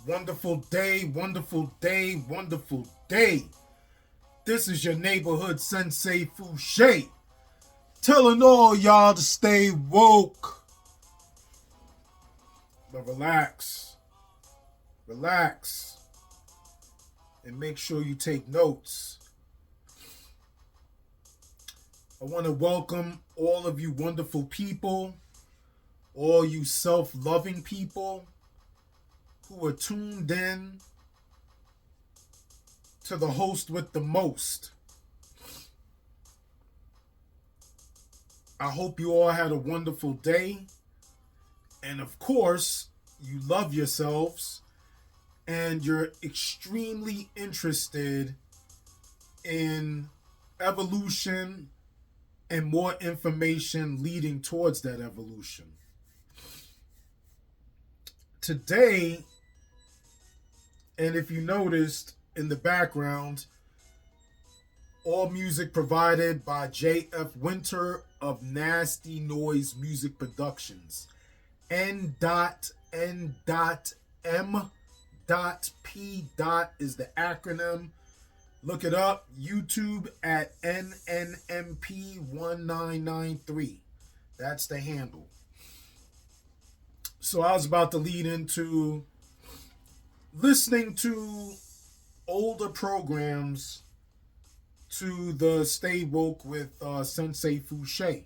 Wonderful day, wonderful day, wonderful day. This is your neighborhood sensei Fouché, telling all y'all to stay woke. But relax, and make sure you take notes. I want to welcome all of you wonderful people, all you self-loving people who are tuned in to the host with the most. I hope you all had a wonderful day. And of course, you love yourselves and you're extremely interested in evolution and more information leading towards that evolution. Today, and if you noticed in the background, all music provided by J.F. Winter of Nasty Noise Music Productions. N.M.P. is the acronym. Look it up. YouTube at NNMP1993. That's the handle. So I was about to lead into listening to older programs to the Stay Woke with Sensei Fouché.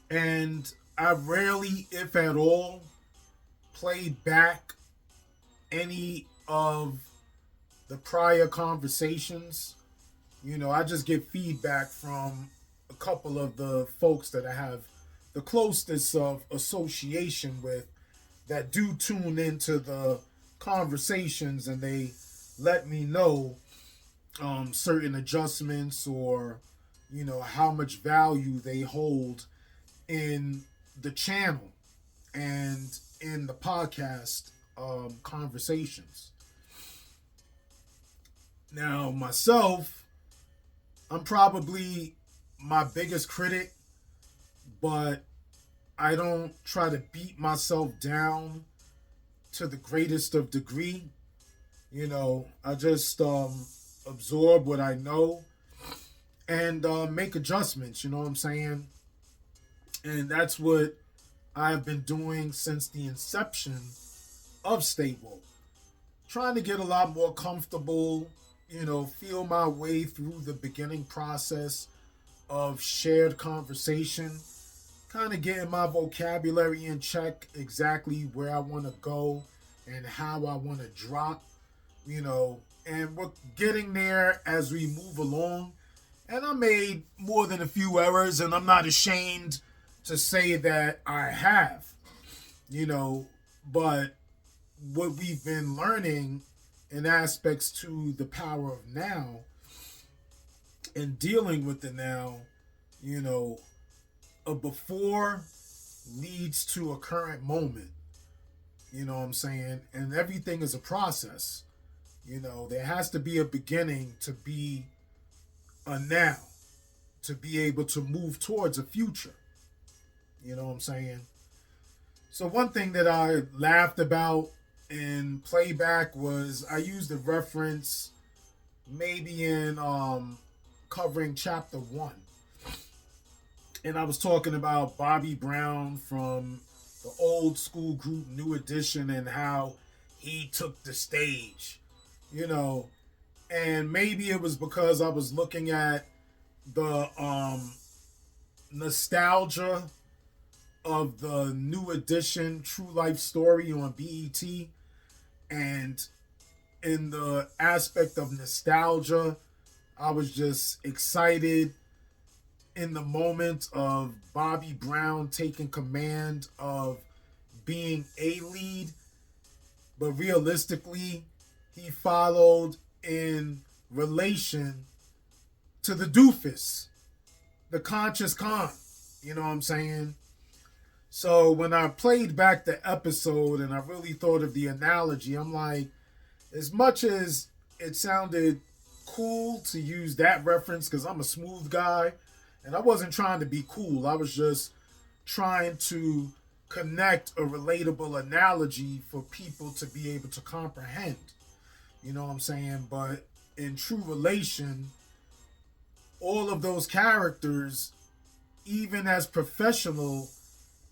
And I rarely, if at all, play back any of the prior conversations. You know, I just get feedback from a couple of the folks that I have the closest of association with that do tune into the conversations, and they let me know certain adjustments or, you know, how much value they hold in the channel and in the podcast conversations. Now, myself, I'm probably my biggest critic, but I don't try to beat myself down to the greatest of degree. You know, I just absorb what I know and make adjustments, you know what I'm saying? And that's what I've been doing since the inception of Stay Woke. Trying to get a lot more comfortable, you know, feel my way through the beginning process of shared conversation, kind of getting my vocabulary in check, exactly where I want to go and how I want to drop, you know, and we're getting there as we move along. And I made more than a few errors, and I'm not ashamed to say that I have, you know, but what we've been learning in aspects to the power of now and dealing with the now, you know, a before leads to a current moment. You know what I'm saying? And everything is a process. You know, there has to be a beginning to be a now, to be able to move towards a future. You know what I'm saying? So one thing that I laughed about in playback was I used a reference maybe in covering chapter 1. And I was talking about Bobby Brown from the old school group New Edition and how he took the stage, you know. And maybe it was because I was looking at the nostalgia of the New Edition True Life Story on BET. And in the aspect of nostalgia, I was just excited in the moment of Bobby Brown taking command of being a lead, but realistically, he followed in relation to the doofus, the conscious con. You know what I'm saying? So when I played back the episode and I really thought of the analogy, I'm like, as much as it sounded cool to use that reference because I'm a smooth guy, and I wasn't trying to be cool. I was just trying to connect a relatable analogy for people to be able to comprehend. You know what I'm saying? But in true relation, all of those characters, even as professional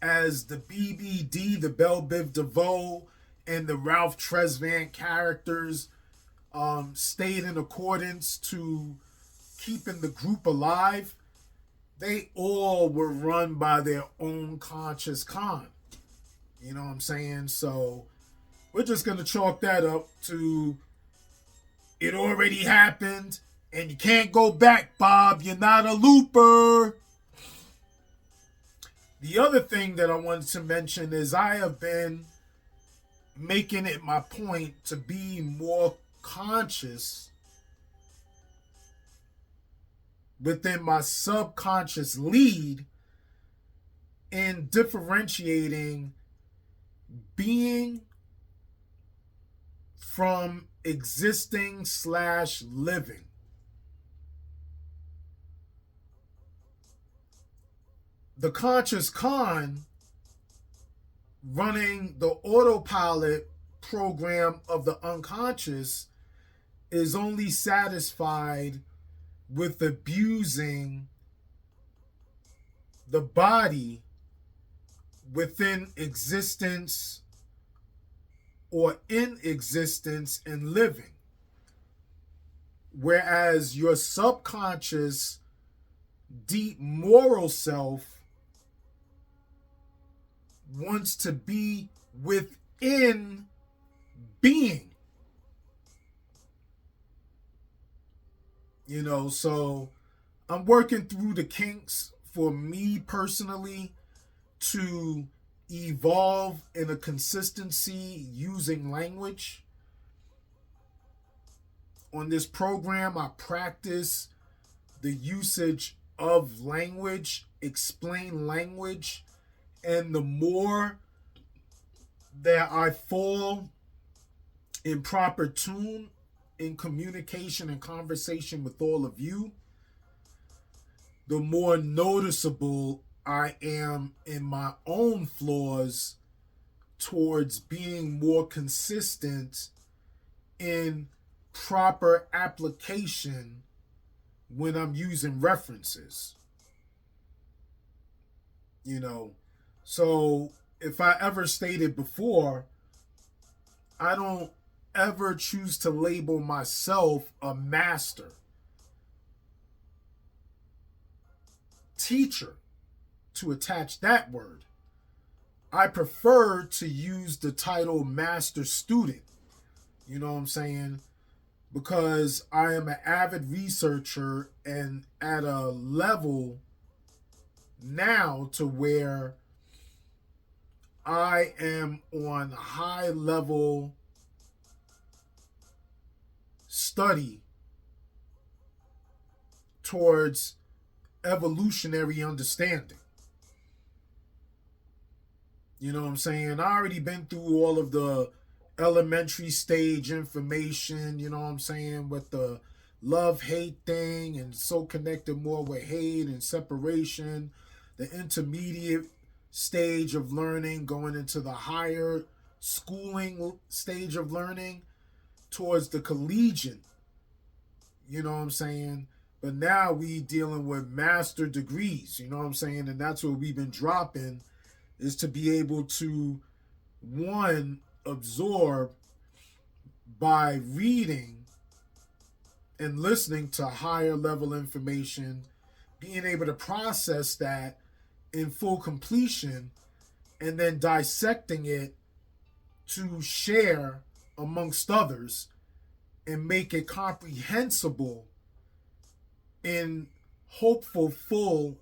as the BBD, the Belle Biv DeVoe, and the Ralph Tresvant characters, stayed in accordance to keeping the group alive. They all were run by their own conscious con. You know what I'm saying? So we're just going to chalk that up to it already happened and you can't go back, Bob. You're not a looper. The other thing that I wanted to mention is I have been making it my point to be more conscious within my subconscious lead in differentiating being from existing / living. The conscious con running the autopilot program of the unconscious is only satisfied with abusing the body within existence or in existence and living. Whereas your subconscious, deep moral self wants to be within being. You know, so I'm working through the kinks for me personally to evolve in a consistency using language. On this program, I practice the usage of language, explain language, and the more that I fall in proper tune in communication and conversation with all of you, the more noticeable I am in my own flaws towards being more consistent in proper application when I'm using references. You know, so if I ever stated before, I don't ever choose to label myself a master, teacher, to attach that word. I prefer to use the title master student. You know what I'm saying? Because I am an avid researcher and at a level now to where I am on high level study towards evolutionary understanding. You know what I'm saying? I already been through all of the elementary stage information, you know what I'm saying, with the love hate thing and so connected more with hate and separation, the intermediate stage of learning going into the higher schooling stage of learning towards the collegiate, you know what I'm saying? But now we dealing with master degrees, you know what I'm saying? And that's what we've been dropping is to be able to, one, absorb by reading and listening to higher level information, being able to process that in full completion, and then dissecting it to share amongst others and make it comprehensible in hopeful full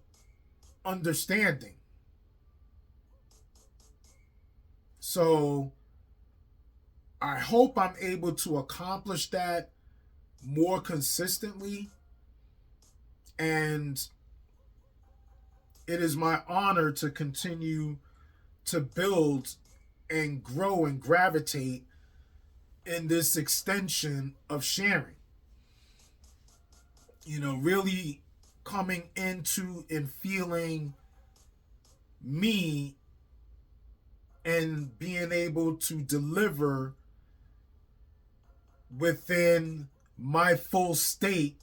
understanding. So I hope I'm able to accomplish that more consistently. And it is my honor to continue to build and grow and gravitate in this extension of sharing. You know, really coming into and feeling me and being able to deliver within my full state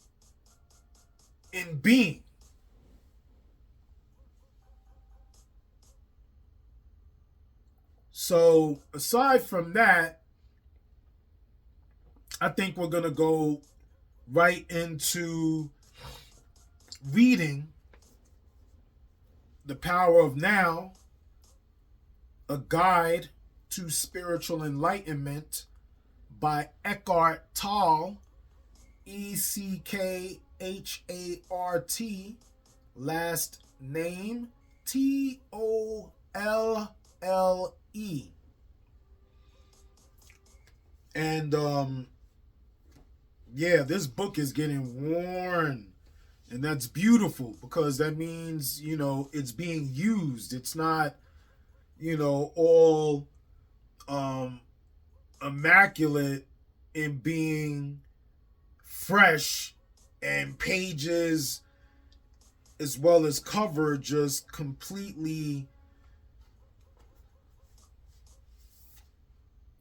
in being. So aside from that, I think we're going to go right into reading The Power of Now, A Guide to Spiritual Enlightenment by Eckhart Tolle, Eckhart, last name Tolle. And yeah, this book is getting worn. And that's beautiful because that means, it's being used. It's not, all immaculate in being fresh, and pages as well as cover just completely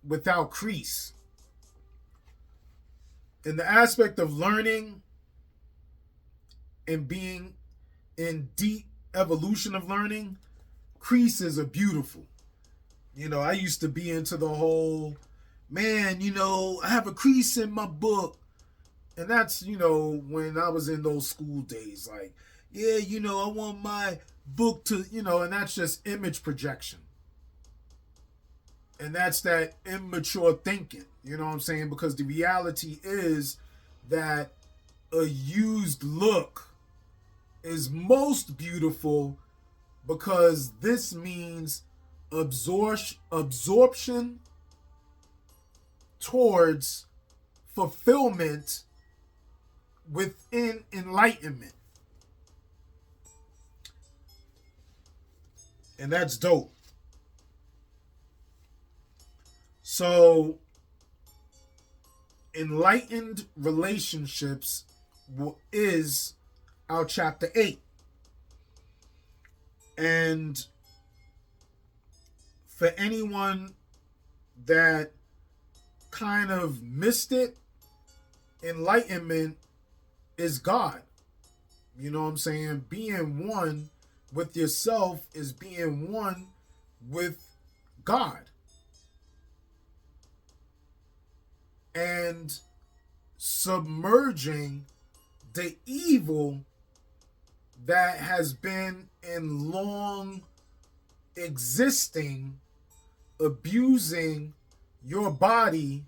without crease. In the aspect of learning and being in deep evolution of learning, creases are beautiful. I used to be into the whole, man, I have a crease in my book. And that's, when I was in those school days, like, yeah, I want my book to, and that's just image projection. And that's that immature thinking, you know what I'm saying? Because the reality is that a used look is most beautiful because this means absorption towards fulfillment within enlightenment. And that's dope. So, Enlightened Relationships is our chapter 8. And for anyone that kind of missed it, enlightenment is God. You know what I'm saying? Being one with yourself is being one with God. And submerging the evil that has been in long existing, abusing your body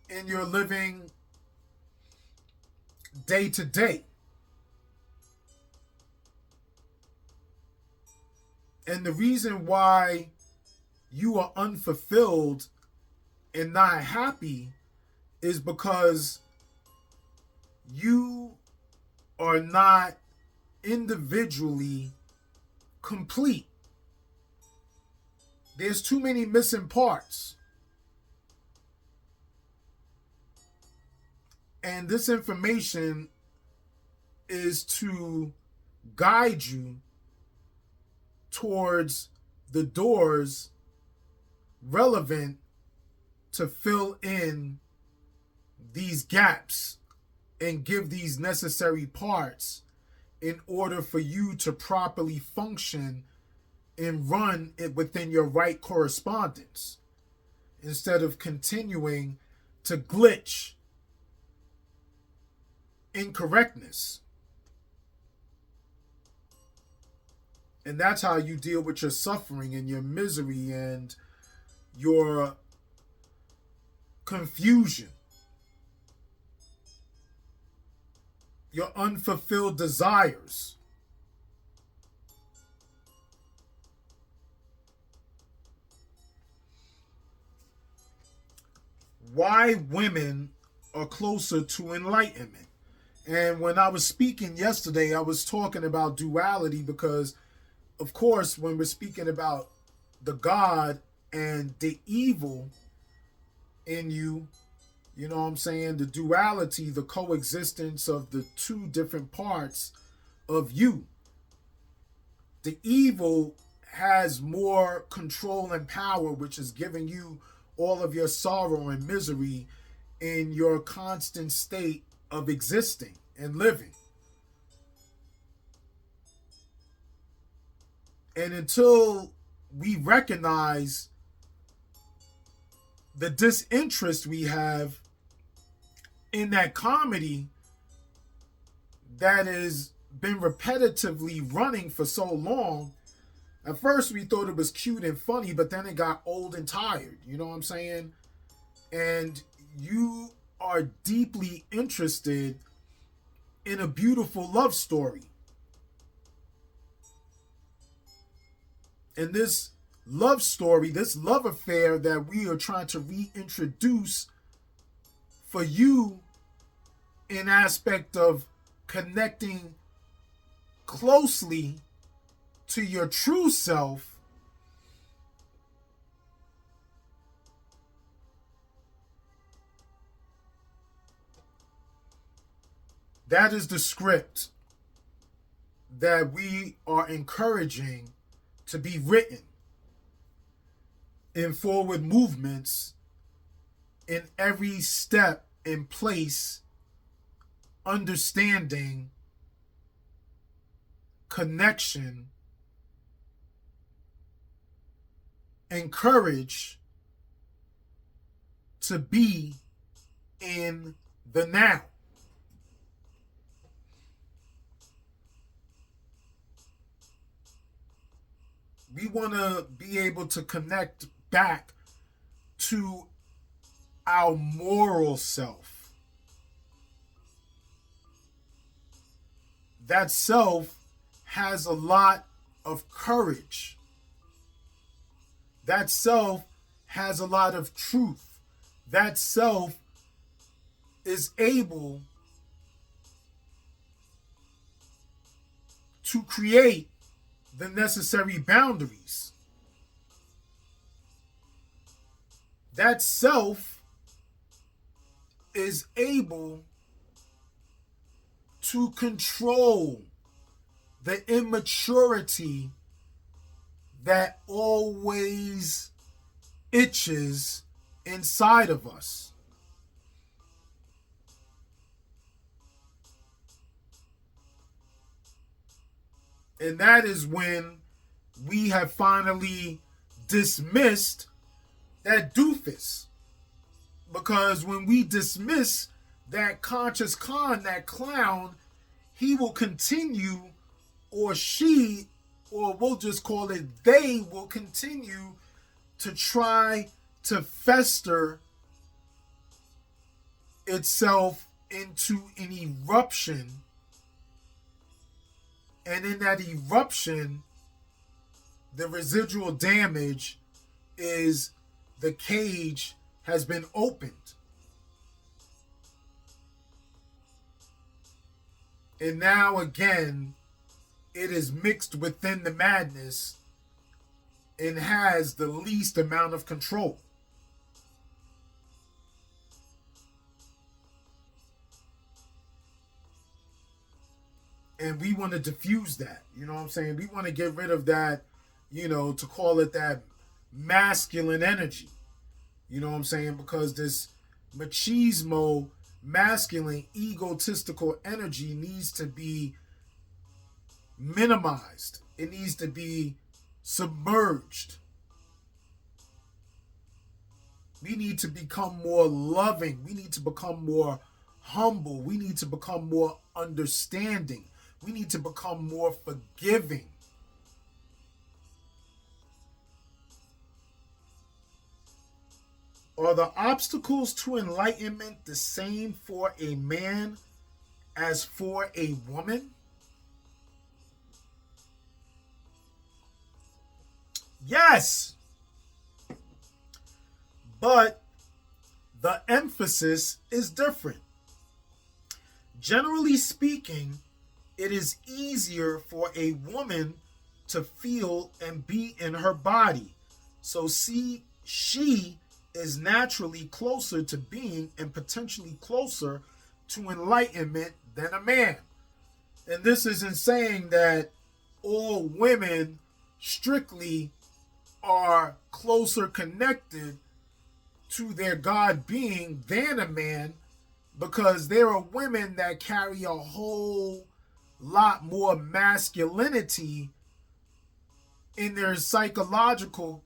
in your living day to day. And the reason why you are unfulfilled and not happy is because you are not individually complete. There's too many missing parts. And this information is to guide you towards the doors relevant to fill in these gaps and give these necessary parts in order for you to properly function and run it within your right correspondence instead of continuing to glitch incorrectness. And that's how you deal with your suffering and your misery and your confusion, your unfulfilled desires. Why women are closer to enlightenment. And when I was speaking yesterday, I was talking about duality because, of course, when we're speaking about the God and the evil in you, you know what I'm saying? The duality, the coexistence of the two different parts of you. The evil has more control and power, which is giving you all of your sorrow and misery in your constant state of existing and living. And until we recognize the disinterest we have in that comedy that has been repetitively running for so long, at first we thought it was cute and funny, but then it got old and tired. You know what I'm saying? And you are deeply interested in a beautiful love story. And this love story, this love affair that we are trying to reintroduce for you in aspect of connecting closely to your true self, that is the script that we are encouraging to be written in forward movements in every step in place, understanding, connection, and courage to be in the now. We want to be able to connect back to our moral self. That self has a lot of courage. That self has a lot of truth. That self is able to create the necessary boundaries. That self is able to control the immaturity that always itches inside of us. And that is when we have finally dismissed that doofus. Because when we dismiss that conscious con, that clown, he will continue, or she, or we'll just call it they, will continue to try to fester itself into an eruption. And in that eruption, the residual damage is the cage has been opened. And now again, it is mixed within the madness and has the least amount of control. And we want to diffuse that. You know what I'm saying? We want to get rid of that, to call it that masculine energy. You know what I'm saying? Because this machismo, masculine, egotistical energy needs to be minimized. It needs to be submerged. We need to become more loving. We need to become more humble. We need to become more understanding. We need to become more forgiving. Are the obstacles to enlightenment the same for a man as for a woman? Yes. But the emphasis is different. Generally speaking, it is easier for a woman to feel and be in her body. So she is naturally closer to being and potentially closer to enlightenment than a man. And this isn't saying that all women strictly are closer connected to their God being than a man, because there are women that carry a whole lot more masculinity in their psychological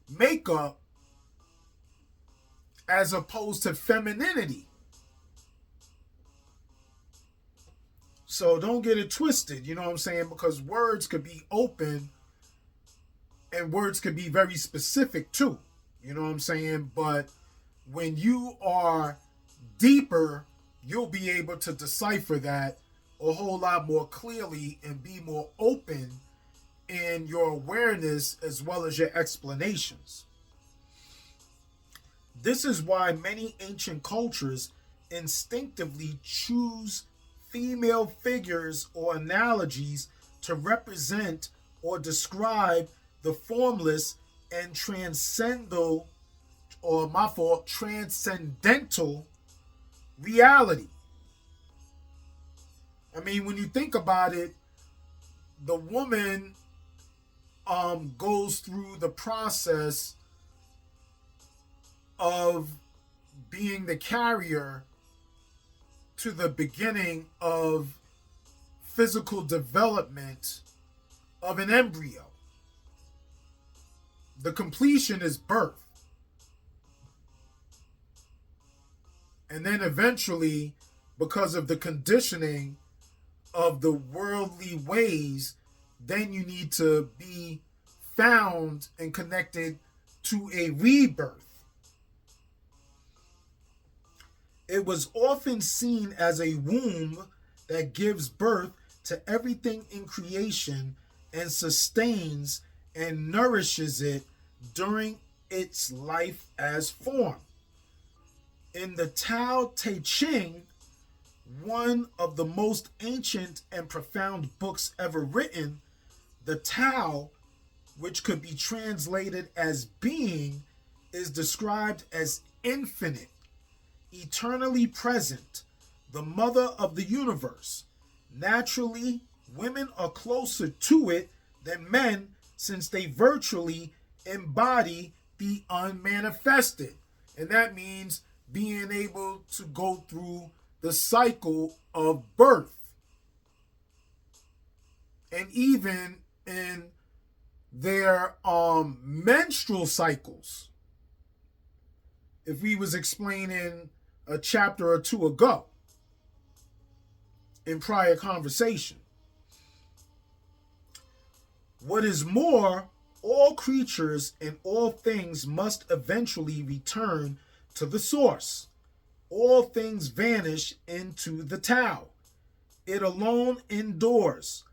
makeup as opposed to femininity. So don't get it twisted, you know what I'm saying? Because words could be open and words could be very specific too, you know what I'm saying? But when you are deeper, you'll be able to decipher that a whole lot more clearly and be more open in your awareness as well as your explanations. This is why many ancient cultures instinctively choose female figures or analogies to represent or describe the formless and transcendental, or my fault, transcendental reality. I mean, when you think about it, the woman goes through the process of being the carrier to the beginning of physical development of an embryo. The completion is birth. And then eventually, because of the conditioning of the worldly ways, then you need to be found and connected to a rebirth. It was often seen as a womb that gives birth to everything in creation and sustains and nourishes it during its life as form. In the Tao Te Ching, one of the most ancient and profound books ever written, the Tao, which could be translated as being, is described as infinite, eternally present, the mother of the universe. Naturally, women are closer to it than men, since they virtually embody the unmanifested. And that means being able to go through the cycle of birth. And even in their menstrual cycles, if we was explaining a chapter or two ago in prior conversation. What is more, all creatures and all things must eventually return to the source. All things vanish into the Tao. It alone endures.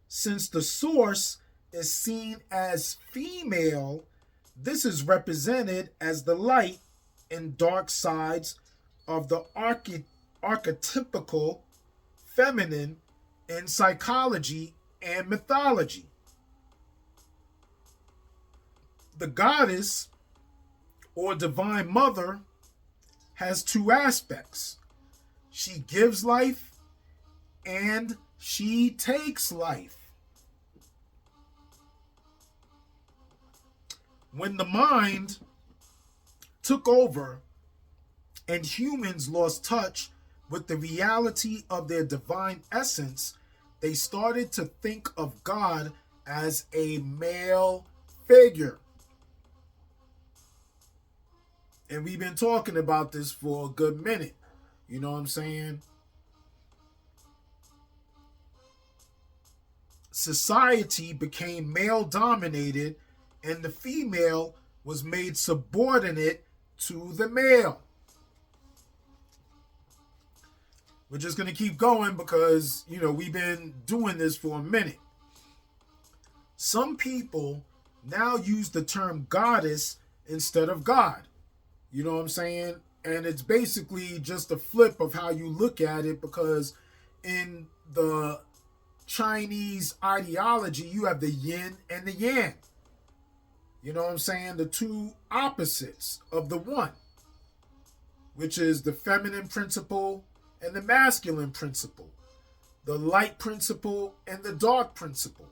Since the source is seen as female, this is represented as the light and dark sides of the archetypical feminine in psychology and mythology. The goddess or divine mother has two aspects. She gives life and she takes life. When the mind took over and humans lost touch with the reality of their divine essence, they started to think of God as a male figure. And we've been talking about this for a good minute. You know what I'm saying? Society became male dominated and the female was made subordinate to the male. We're just going to keep going because, we've been doing this for a minute. Some people now use the term goddess instead of God. You know what I'm saying? And it's basically just a flip of how you look at it, because in the Chinese ideology, you have the yin and the yang. You know what I'm saying? The two opposites of the one, which is the feminine principle and the masculine principle, the light principle and the dark principle.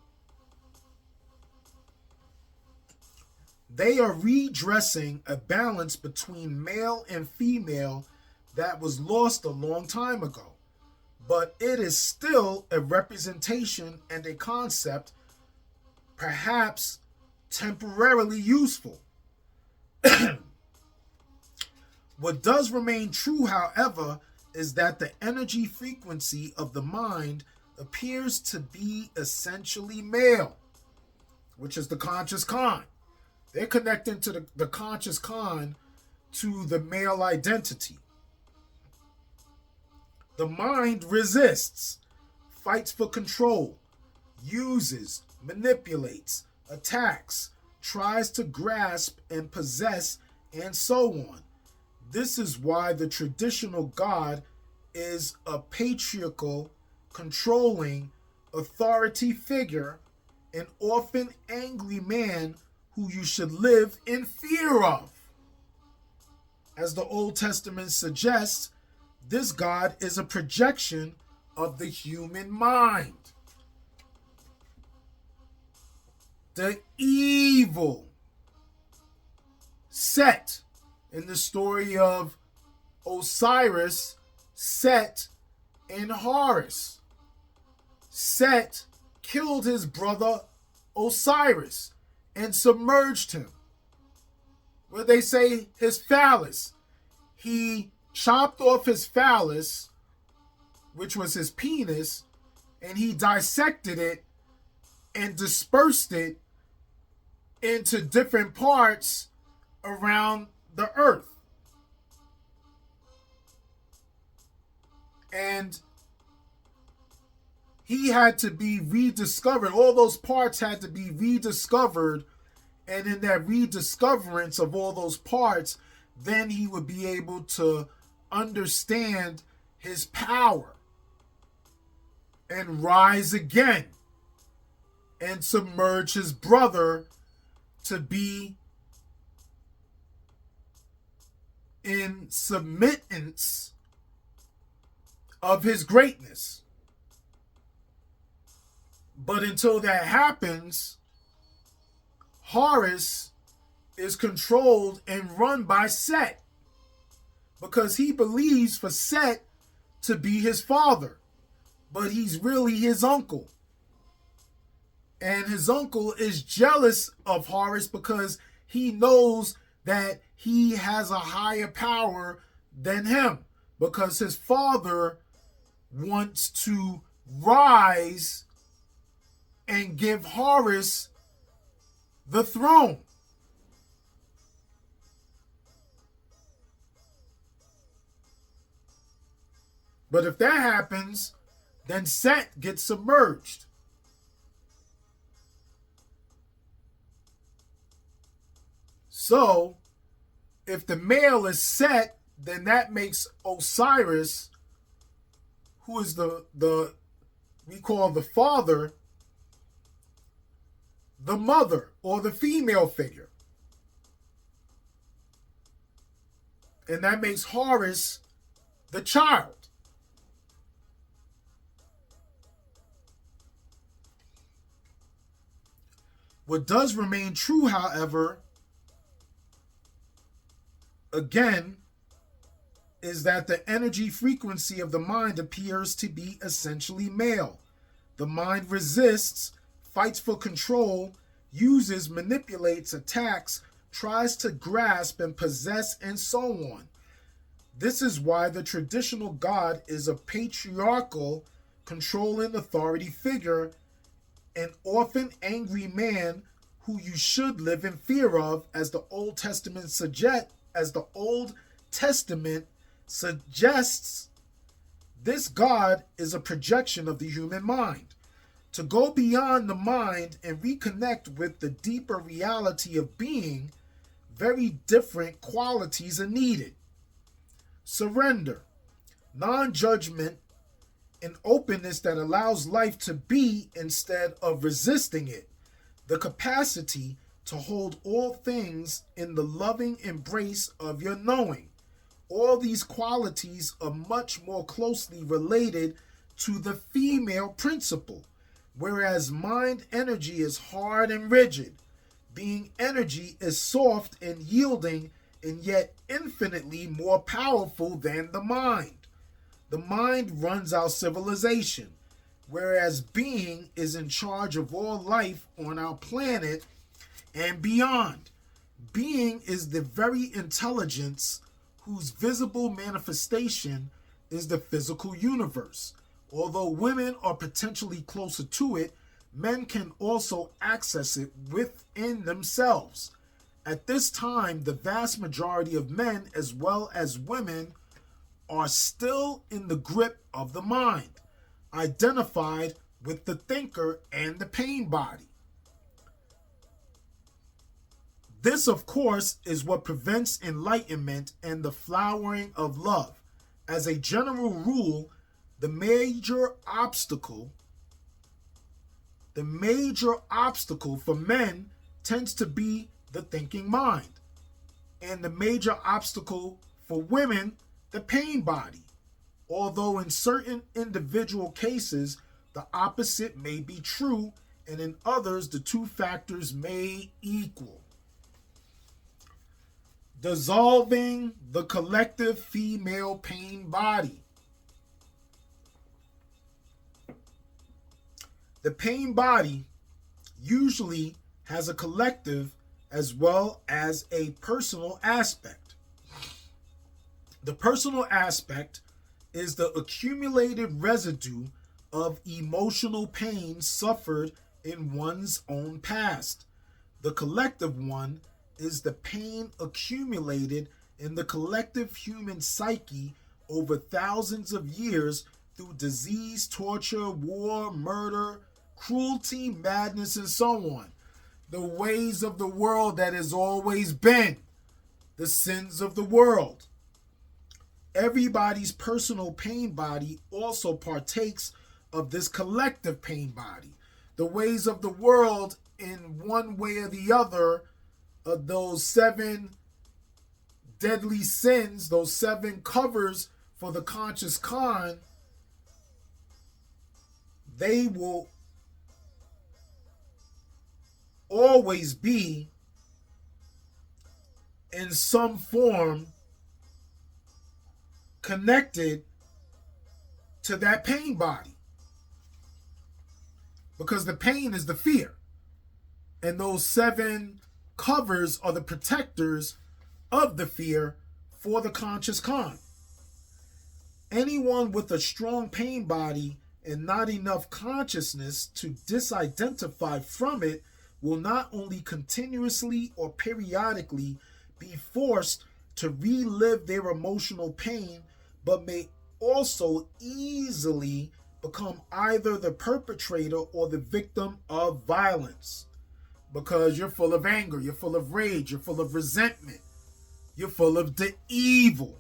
They are redressing a balance between male and female that was lost a long time ago. But it is still a representation and a concept, perhaps temporarily useful. What does remain true, however, is that the energy frequency of the mind appears to be essentially male, which is the conscious con. They're connecting to the conscious con to the male identity. The mind resists, fights for control, uses, manipulates, attacks, tries to grasp and possess, and so on. This is why the traditional God is a patriarchal, controlling, authority figure, an often angry man who you should live in fear of. As the Old Testament suggests, this God is a projection of the human mind. The evil Set in the story of Osiris, Set, and Horus. Set killed his brother Osiris and submerged him. Where they say his phallus. He chopped off his phallus, which was his penis, and he dissected it and dispersed it into different parts around the earth. And he had to be rediscovered. All those parts had to be rediscovered. And in that rediscoverance of all those parts, then he would be able to understand his power and rise again and submerge his brother to be in submittance of his greatness. But until that happens, Horus is controlled and run by Set because he believes for Set to be his father, but he's really his uncle. And his uncle is jealous of Horus because he knows that he has a higher power than him, because his father wants to rise and give Horus the throne. But if that happens, then Set gets submerged. So, if the male is Set, then that makes Osiris, who is the we call the father, the mother or the female figure. And that makes Horus the child. What does remain true, however, again, is that the energy frequency of the mind appears to be essentially male. The mind resists, fights for control, uses, manipulates, attacks, tries to grasp and possess, and so on. This is why the traditional God is a patriarchal, controlling authority figure, an often angry man who you should live in fear of, as the Old Testament suggests. This God is a projection of the human mind. To go beyond the mind and reconnect with the deeper reality of being, very different qualities are needed. Surrender, non-judgment, an openness that allows life to be instead of resisting it, the capacity to hold all things in the loving embrace of your knowing. All these qualities are much more closely related to the female principle, whereas mind energy is hard and rigid. being energy is soft and yielding and yet infinitely more powerful than the mind. The mind runs our civilization, whereas being is in charge of all life on our planet and beyond. Being is the very intelligence whose visible manifestation is the physical universe. Although women are potentially closer to it, men can also access it within themselves. At this time, the vast majority of men, as well as women, are still in the grip of the mind, identified with the thinker and the pain body. This, of course, is what prevents enlightenment and the flowering of love. As a general rule, the major obstacle for men tends to be the thinking mind, and the major obstacle for women, the pain body. Although in certain individual cases, the opposite may be true, and in others, the two factors may equal. Dissolving the collective female pain body. The pain body usually has a collective as well as a personal aspect. The personal aspect is the accumulated residue of emotional pain suffered in one's own past. The collective one is the pain accumulated in the collective human psyche over thousands of years through disease, torture, war, murder, cruelty, madness, and so on. The ways of the world that has always been, the sins of the world. Everybody's personal pain body also partakes of this collective pain body. The ways of the world, in one way or the other, those 7 deadly sins, those 7 covers for the conscious con, they will always be in some form connected to that pain body. Because the pain is the fear. And those 7 covers are the protectors of the fear for the conscious con. Anyone with a strong pain body and not enough consciousness to disidentify from it will not only continuously or periodically be forced to relive their emotional pain, but may also easily become either the perpetrator or the victim of violence. Because you're full of anger, you're full of rage, you're full of resentment, you're full of the evil.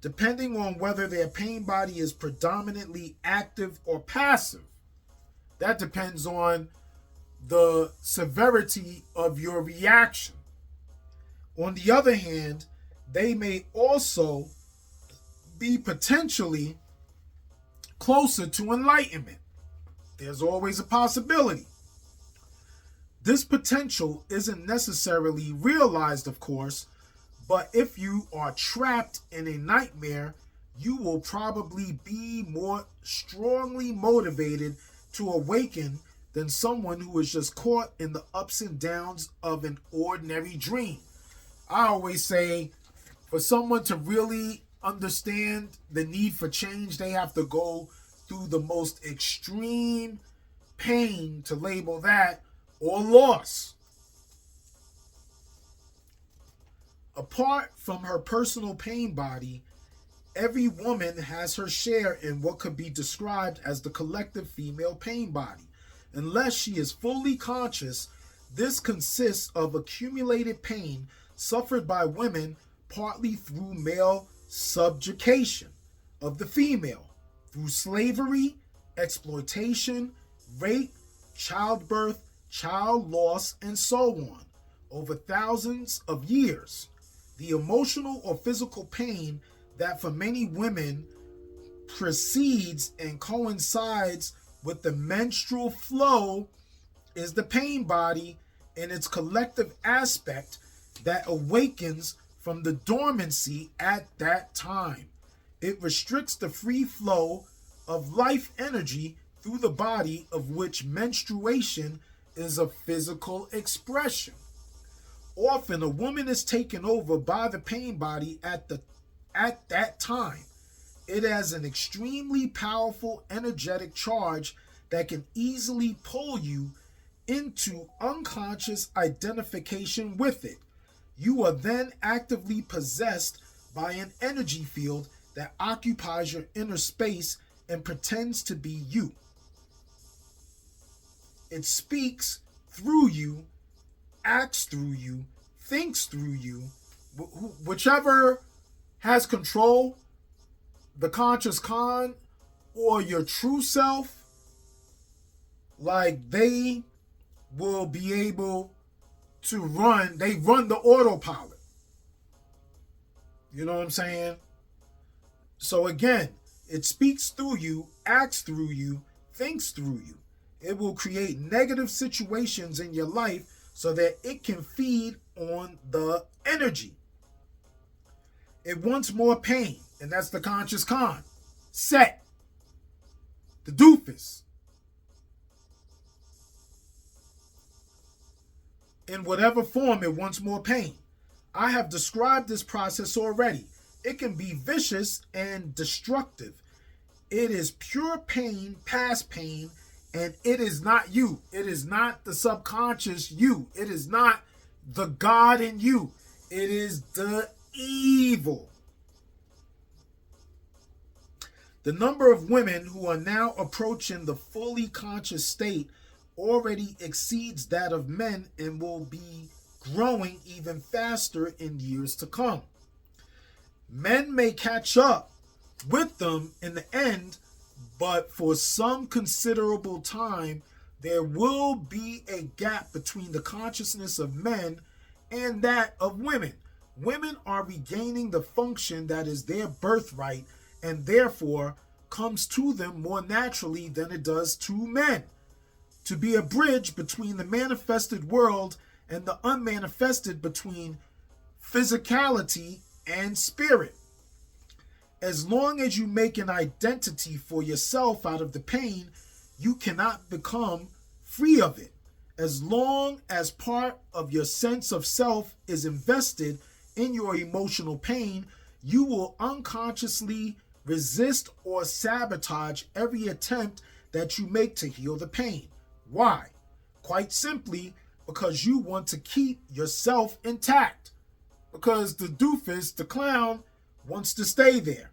Depending on whether their pain body is predominantly active or passive, that depends on the severity of your reaction. On the other hand, they may also be potentially closer to enlightenment. There's always a possibility. This potential isn't necessarily realized, of course, but if you are trapped in a nightmare, you will probably be more strongly motivated to awaken than someone who is just caught in the ups and downs of an ordinary dream. I always say, for someone to really understand the need for change, they have to go through the most extreme pain, to label that, or loss. Apart from her personal pain body, every woman has her share in what could be described as the collective female pain body. Unless she is fully conscious, this consists of accumulated pain suffered by women partly through male subjugation of the female, through slavery, exploitation, rape, childbirth, child loss, and so on, over thousands of years. The emotional or physical pain that for many women precedes and coincides with the menstrual flow is the pain body and its collective aspect that awakens from the dormancy at that time. It restricts the free flow of life energy through the body, of which menstruation is a physical expression. Often a woman is taken over by the pain body at that time. It has an extremely powerful energetic charge that can easily pull you into unconscious identification with it. You are then actively possessed by an energy field that occupies your inner space and pretends to be you. It speaks through you, acts through you, thinks through you. Whichever has control, the conscious con or your true self, like they will be able to run the autopilot. You know what I'm saying? So again, it speaks through you, acts through you, thinks through you. It will create negative situations in your life so that it can feed on the energy. It wants more pain, and that's the conscious con. Set. The doofus. In whatever form, it wants more pain. I have described this process already. It can be vicious and destructive. It is pure pain, past pain, and it is not you. It is not the subconscious you. It is not the God in you. It is the evil. The number of women who are now approaching the fully conscious state already exceeds that of men and will be growing even faster in years to come. Men may catch up with them in the end, but for some considerable time, there will be a gap between the consciousness of men and that of women. Women are regaining the function that is their birthright and therefore comes to them more naturally than it does to men. To be a bridge between the manifested world and the unmanifested, between physicality and spirit. As long as you make an identity for yourself out of the pain, you cannot become free of it. As long as part of your sense of self is invested in your emotional pain, you will unconsciously resist or sabotage every attempt that you make to heal the pain. Why? Quite simply, because you want to keep yourself intact. Because the doofus, the clown, wants to stay there.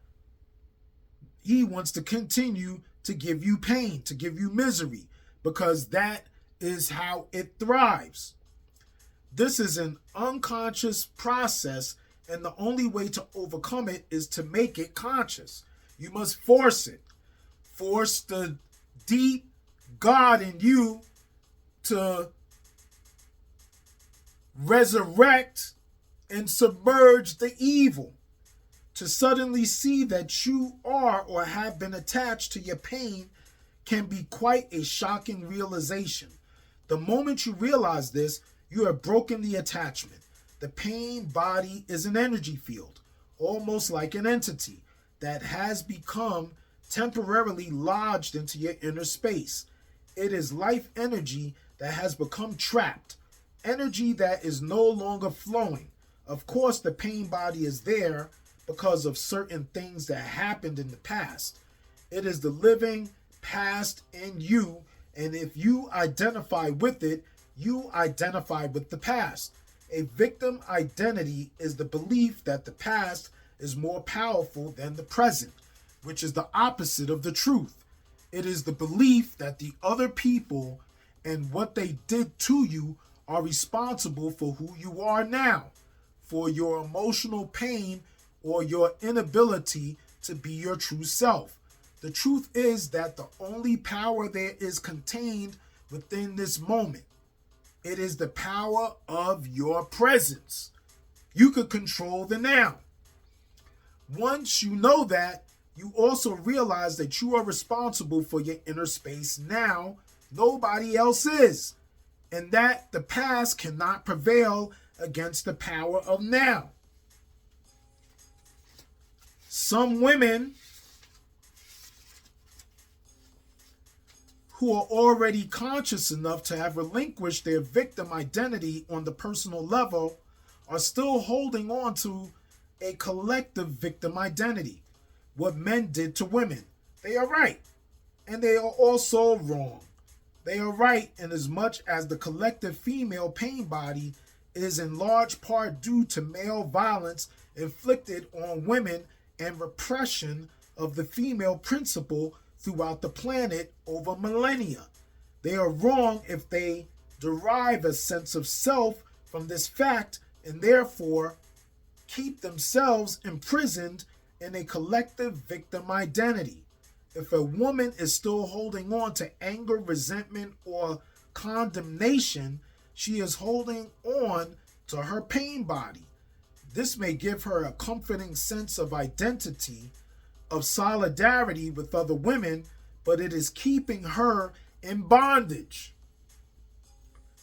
He wants to continue to give you pain, to give you misery, because that is how it thrives. This is an unconscious process, and the only way to overcome it is to make it conscious. You must force it. Force the deep God in you to resurrect and submerge the evil. To suddenly see that you are or have been attached to your pain can be quite a shocking realization. The moment you realize this, you have broken the attachment. The pain body is an energy field, almost like an entity, that has become temporarily lodged into your inner space. It is life energy that has become trapped, energy that is no longer flowing. Of course, the pain body is there because of certain things that happened in the past. It is the living past in you, and if you identify with it, you identify with the past. A victim identity is the belief that the past is more powerful than the present, which is the opposite of the truth. It is the belief that the other people and what they did to you are responsible for who you are now, for your emotional pain or your inability to be your true self. The truth is that the only power there is contained within this moment. It is the power of your presence. You could control the now. Once you know that, you also realize that you are responsible for your inner space now. Nobody else is. and that the past cannot prevail against the power of now. Some women who are already conscious enough to have relinquished their victim identity on the personal level are still holding on to a collective victim identity, what men did to women. They are right, and they are also wrong. They are right in as much as the collective female pain body is in large part due to male violence inflicted on women and repression of the female principle throughout the planet over millennia. They are wrong if they derive a sense of self from this fact and therefore keep themselves imprisoned in a collective victim identity. If a woman is still holding on to anger, resentment, or condemnation, she is holding on to her pain body. This may give her a comforting sense of identity, of solidarity with other women, but it is keeping her in bondage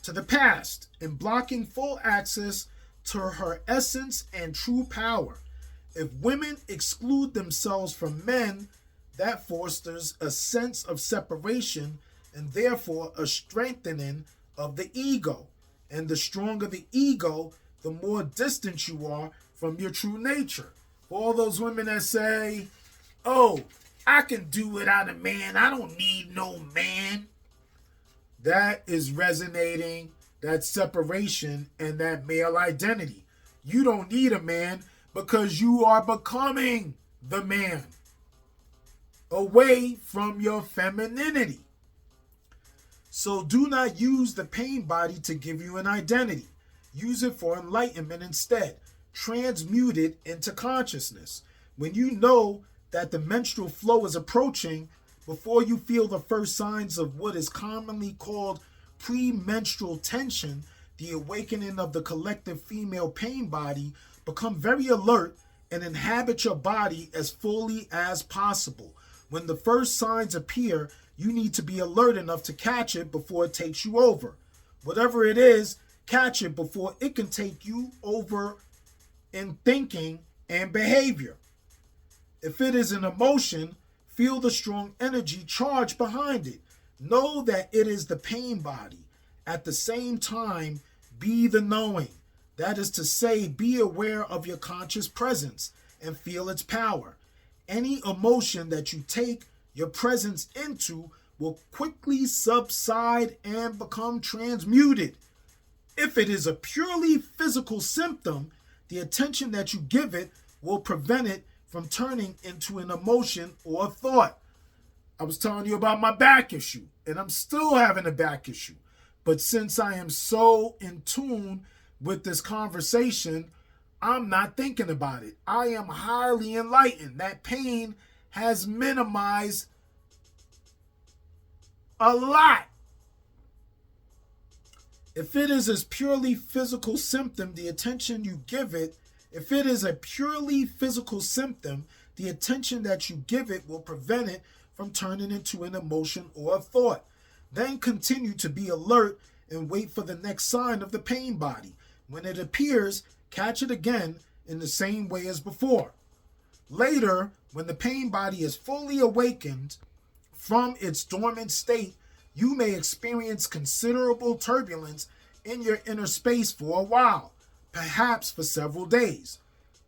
to the past and blocking full access to her essence and true power. If women exclude themselves from men, that fosters a sense of separation and therefore a strengthening of the ego. And the stronger the ego, the more distant you are from your true nature. For all those women that say, oh, I can do without a man, I don't need no man. That is resonating that separation and that male identity. You don't need a man because you are becoming the man, away from your femininity. So do not use the pain body to give you an identity. Use it for enlightenment instead. Transmute it into consciousness. When you know that the menstrual flow is approaching, before you feel the first signs of what is commonly called premenstrual tension, the awakening of the collective female pain body, become very alert and inhabit your body as fully as possible. When the first signs appear, you need to be alert enough to catch it before it takes you over. Whatever it is, catch it before it can take you over in thinking and behavior. If it is an emotion, feel the strong energy charge behind it. Know that it is the pain body. At the same time, be the knowing. That is to say, be aware of your conscious presence and feel its power. Any emotion that you take your presence into will quickly subside and become transmuted. If it is a purely physical symptom, the attention that you give it will prevent it from turning into an emotion or a thought. I was telling you about my back issue, and I'm still having a back issue. But since I am so in tune with this conversation, I'm not thinking about it. I am highly enlightened. That pain has minimized a lot. If it is a purely physical symptom, the attention you give it, if it is a purely physical symptom, the attention that you give it will prevent it from turning into an emotion or a thought. Then continue to be alert and wait for the next sign of the pain body. When it appears, catch it again in the same way as before. Later, when the pain body is fully awakened from its dormant state, you may experience considerable turbulence in your inner space for a while, perhaps for several days.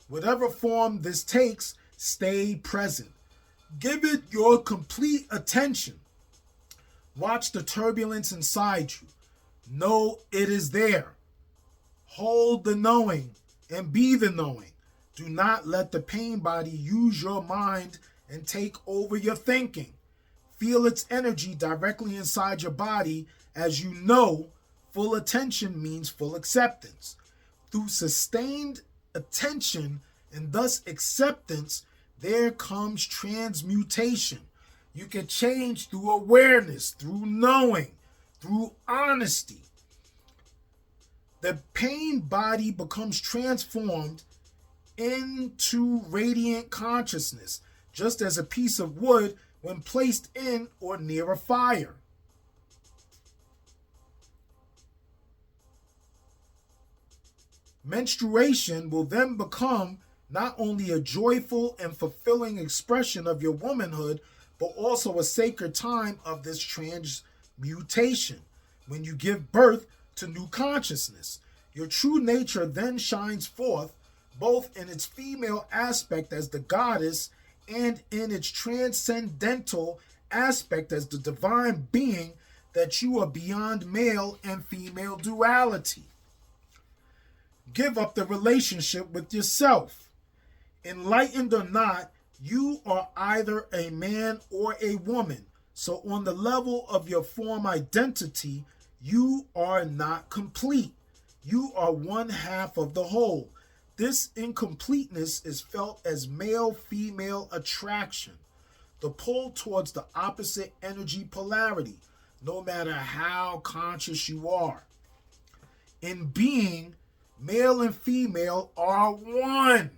Whatever form this takes, stay present. Give it your complete attention. Watch the turbulence inside you. Know it is there. Hold the knowing and be the knowing. Do not let the pain body use your mind and take over your thinking. Feel its energy directly inside your body. As you know, full attention means full acceptance. Through sustained attention and thus acceptance, there comes transmutation. You can change through awareness, through knowing, through honesty. The pain body becomes transformed into radiant consciousness, just as a piece of wood when placed in or near a fire. Menstruation will then become not only a joyful and fulfilling expression of your womanhood, but also a sacred time of this transmutation when you give birth to new consciousness. Your true nature then shines forth both in its female aspect as the goddess and in its transcendental aspect as the divine being, that you are beyond male and female duality. Give up the relationship with yourself. Enlightened or not, you are either a man or a woman. So on the level of your form identity, you are not complete. You are one half of the whole. This incompleteness is felt as male-female attraction, the pull towards the opposite energy polarity, no matter how conscious you are. In being, male and female are one.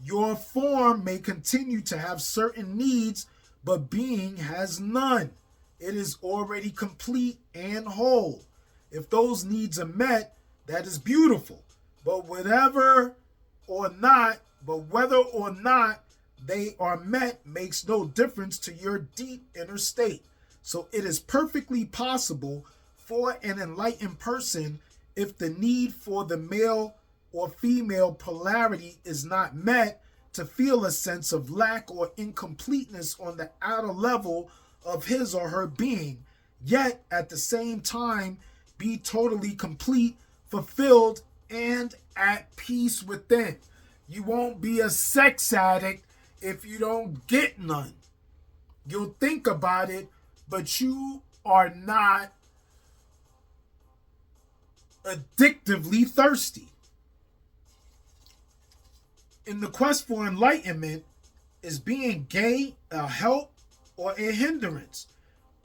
Your form may continue to have certain needs, but being has none. It is already complete and whole. If those needs are met, that is beautiful. But whether or not they are met makes no difference to your deep inner state. So it is perfectly possible for an enlightened person, if the need for the male or female polarity is not met, to feel a sense of lack or incompleteness on the outer level of his or her being, yet at the same time be totally complete, fulfilled, and at peace within. You won't be a sex addict if you don't get none. You'll think about it, but you are not addictively thirsty. In the quest for enlightenment, is being gay a help or a hindrance?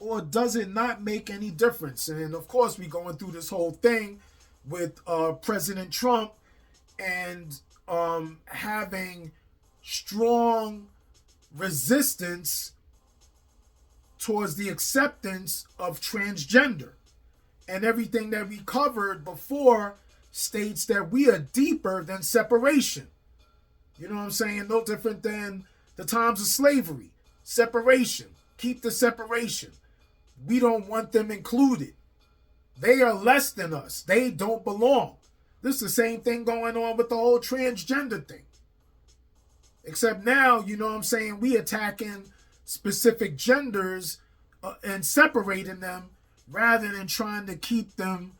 Or does it not make any difference? And of course, we're going through this whole thing with President Trump and having strong resistance towards the acceptance of transgender. And everything that we covered before states that we are deeper than separation. You know what I'm saying? No different than the times of slavery. Separation. Keep the separation. We don't want them included. They are less than us. They don't belong. This is the same thing going on with the whole transgender thing. Except now, you know what I'm saying, we attacking specific genders and separating them rather than trying to keep them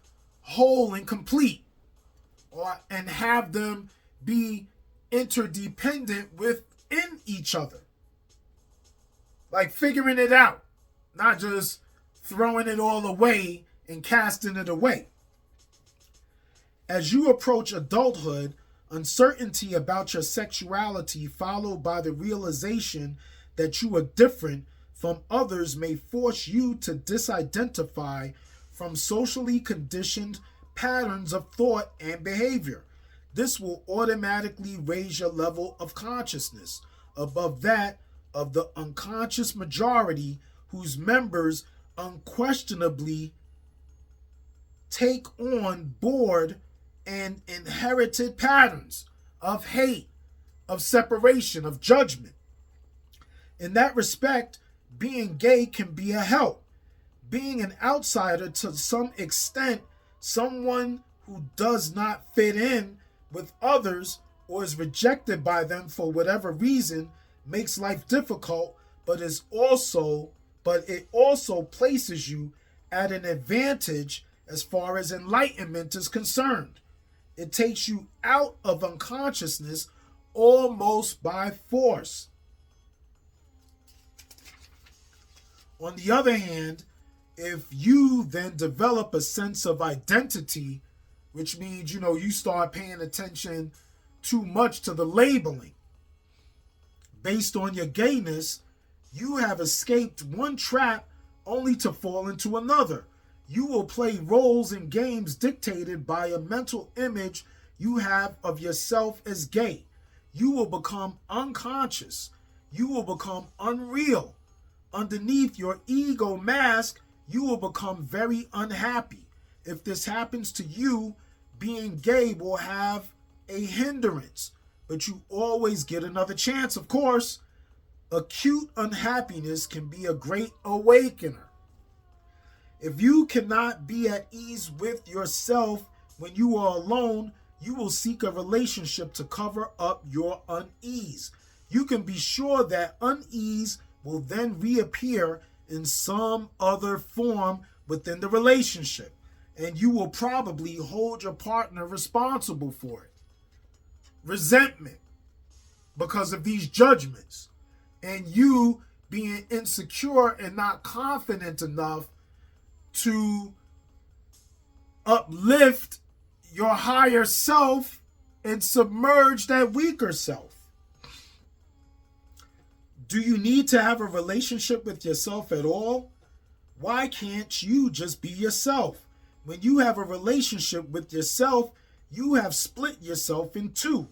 whole and complete, and have them be interdependent within each other. Like figuring it out, not just throwing it all away and casting it away. As you approach adulthood, uncertainty about your sexuality, followed by the realization that you are different from others, may force you to disidentify from socially conditioned patterns of thought and behavior. This will automatically raise your level of consciousness above that of the unconscious majority, whose members unquestionably take on board and inherited patterns of hate, of separation, of judgment. In that respect, being gay can be a help. Being an outsider, to some extent, someone who does not fit in with others or is rejected by them for whatever reason, makes life difficult, but it also places you at an advantage as far as enlightenment is concerned. It takes you out of unconsciousness almost by force. On the other hand, if you then develop a sense of identity, which means, you start paying attention too much to the labeling based on your gayness, you have escaped one trap only to fall into another. You will play roles in games dictated by a mental image you have of yourself as gay. You will become unconscious. You will become unreal. Underneath your ego mask, you will become very unhappy. If this happens to you, being gay will have a hindrance, but you always get another chance. Of course, acute unhappiness can be a great awakener. If you cannot be at ease with yourself when you are alone, you will seek a relationship to cover up your unease. You can be sure that unease will then reappear in some other form within the relationship, and you will probably hold your partner responsible for it. Resentment because of these judgments, and you being insecure and not confident enough to uplift your higher self and submerge that weaker self. Do you need to have a relationship with yourself at all? Why can't you just be yourself? When you have a relationship with yourself, you have split yourself in two: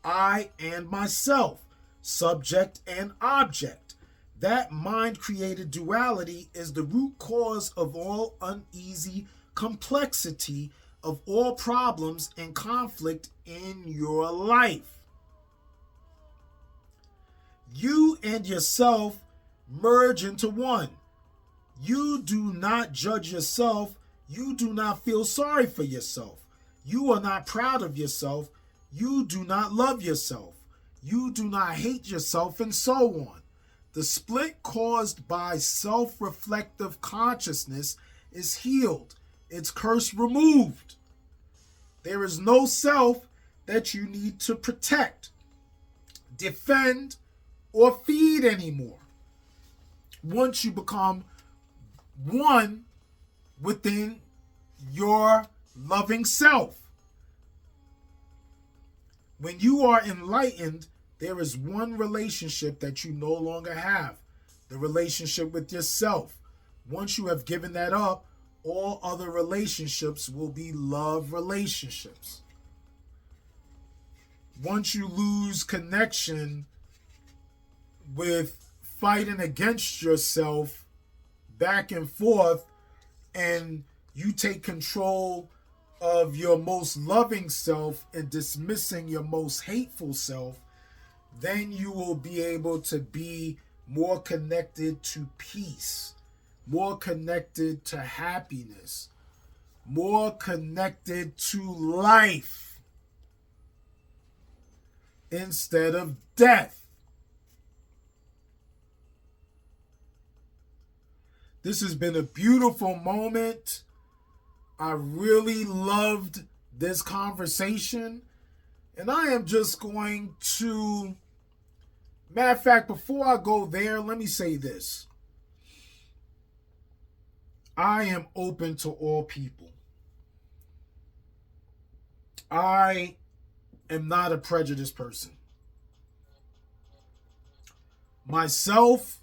I and myself, subject and object. That mind-created duality is the root cause of all uneasy complexity, of all problems and conflict in your life. You and yourself merge into one. You do not judge yourself. You do not feel sorry for yourself. You are not proud of yourself. You do not love yourself. You do not hate yourself, and so on. The split caused by self-reflective consciousness is healed. Its curse removed. There is no self that you need to protect, defend, or feed anymore. Once you become one within your loving self. When you are enlightened, there is one relationship that you no longer have: the relationship with yourself. Once you have given that up, all other relationships will be love relationships. Once you lose connection with fighting against yourself back and forth, and you take control of your most loving self and dismissing your most hateful self, then you will be able to be more connected to peace, more connected to happiness, more connected to life instead of death. This has been a beautiful moment. I really loved this conversation. And I am just going to, matter of fact, before I go there, let me say this. I am open to all people. I am not a prejudiced person. Myself,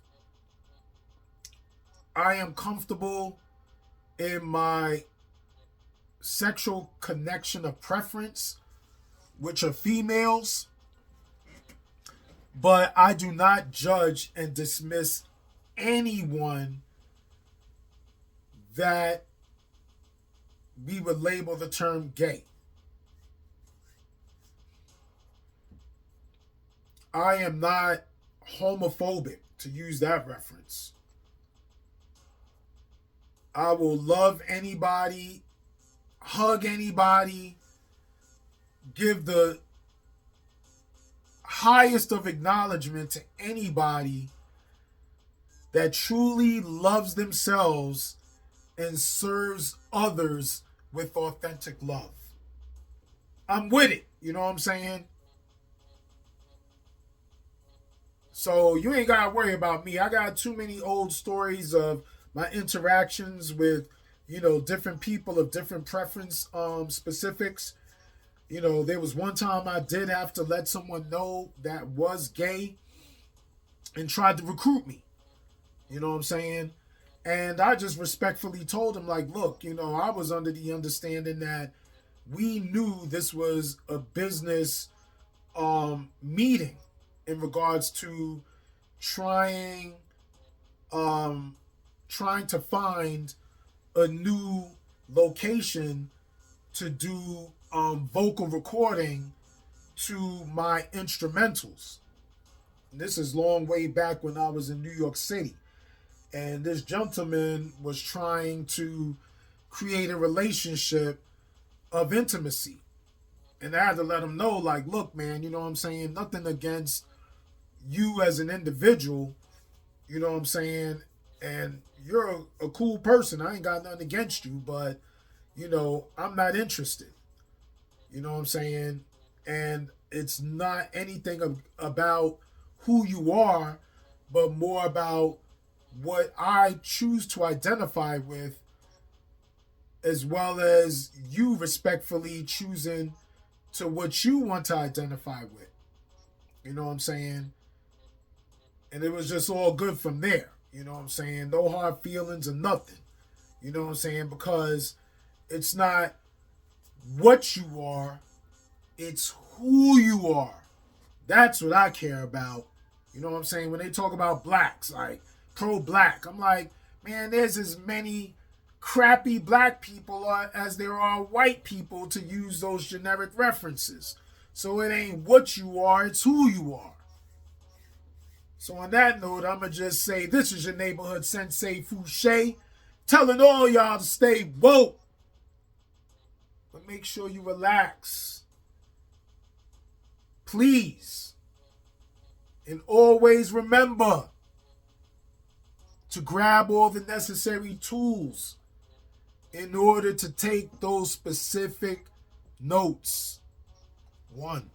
I am comfortable in my sexual connection of preference, which are females, but I do not judge and dismiss anyone that we would label the term gay. I am not homophobic, to use that reference. I will love anybody, hug anybody, give the highest of acknowledgement to anybody that truly loves themselves and serves others with authentic love. I'm with it, you know what I'm saying? So you ain't got to worry about me. I got too many old stories of my interactions with, different people of different preference specifics. There was one time I did have to let someone know that was gay and tried to recruit me. You know what I'm saying? And I just respectfully told him, like, look, I was under the understanding that we knew this was a business meeting in regards to trying to find a new location to do vocal recording to my instrumentals. And this is long way back when I was in New York City. And this gentleman was trying to create a relationship of intimacy. And I had to let him know, like, look, man, you know what I'm saying? Nothing against you as an individual, you know what I'm saying? And you're a cool person. I ain't got nothing against you, but, you know, I'm not interested. You know what I'm saying? And it's not anything about who you are, but more about what I choose to identify with, as well as you respectfully choosing to what you want to identify with. You know what I'm saying? And it was just all good from there. You know what I'm saying? No hard feelings or nothing. You know what I'm saying? Because it's not what you are, it's who you are. That's what I care about. You know what I'm saying? When they talk about blacks, like pro-black, I'm like, man, there's as many crappy black people as there are white people, to use those generic references. So it ain't what you are, it's who you are. So on that note, I'm going to just say, this is your neighborhood sensei Fouché, telling all y'all to stay woke. But make sure you relax. Please. And always remember to grab all the necessary tools in order to take those specific notes. 1.